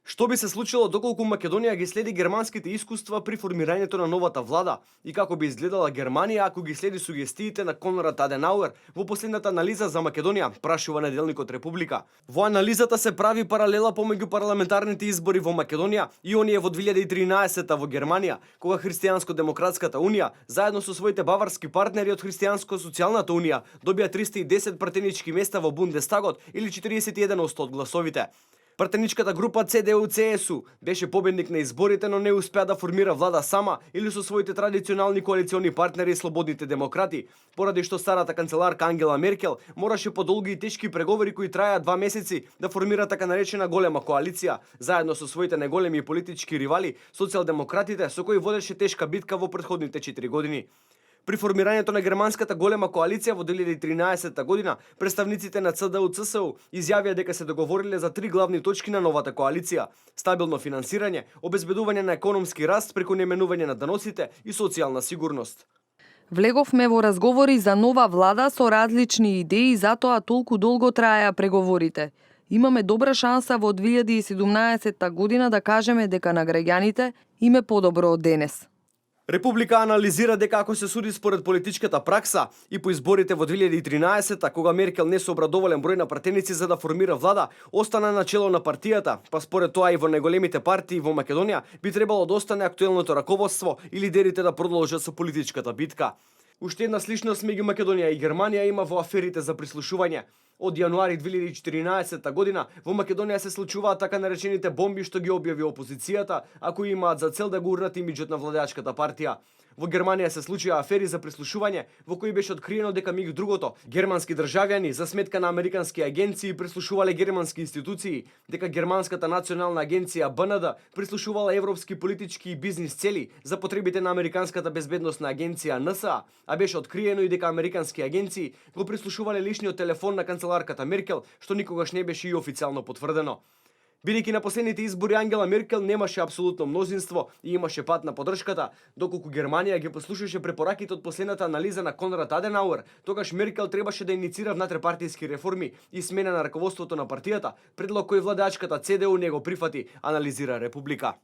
Што би се случило доколку Македонија ги следи германските искуства при формирањето на новата влада и како би изгледала Германија ако ги следи сугестиите на Конрад Аденауер во последната анализа за Македонија, прашува неделникот Република. Во анализата се прави паралела помеѓу парламентарните избори во Македонија и оние во 2013 во Германија, кога Христијанско-демократската унија заедно со своите баварски партнери од Христијанско-социјалната унија добија 310 пратенички места во Бундестагот или 41% од гласовите. Пратеничката група CDU-CSU беше победник на изборите, но не успеа да формира влада сама или со своите традиционални коалициони партнери и слободните демократи, поради што старата канцеларка Ангела Меркел мораше по долги и тешки преговори кои траја 2 месеци да формира така наречена голема коалиција, заедно со своите најголеми политички ривали, социјалдемократите, со кои водеше тешка битка во претходните 4 години. При формирањето на германската голема коалиција во 2013 година, представниците на CDU-CSU изјавија дека се договориле за 3 главни точки на новата коалиција: стабилно финансирање, обезбедување на економски раст преку наменување на даноците и социјална сигурност. Влеговме во разговори за нова влада со различни идеи, затоа толку долго траеа преговорите. Имаме добра шанса во 2017 година да кажеме дека на граѓаните им е подобро од денес. Република анализира дека ако се суди според политичката пракса и по изборите во 2013, кога Меркел не собра доволен број на пратеници за да формира влада, остана на чело на партијата, па според тоа и во најголемите партии во Македонија би требало да остане актуелното раководство и лидерите да продолжат со политичката битка. Уште една сличност меѓу Македонија и Германија има во аферите за прислушување. Од јануари 2014 година во Македонија се случуваат така наречените бомби што ги објави опозицијата, а кои имаат за цел да го урнат имиџот на владеачката партија. Во Германија се случија афери за прислушување во кои беше откриено дека меѓу другото германски државјани за сметка на американски агенции прислушувале германски институции, дека германската национална агенција БНД прислушувала европски политички и бизнис цели за потребите на американската безбедносна агенција НСА, а беше откриено и дека американски агенции го прислушувале личниот телефон на канцеларката Меркел, што никогаш не беше и официјално потврдено. Бидејќи на последните избори Ангела Меркел немаше апсолутно мнозинство и имаше пат на поддршката, доколку Германија ги послушаше препораките од последната анализа на Конрад Аденауер, тогаш Меркел требаше да иницира внатрепартијски реформи и смена на раководството на партијата, предлог кој владеачката CDU не го прифати, анализира Република.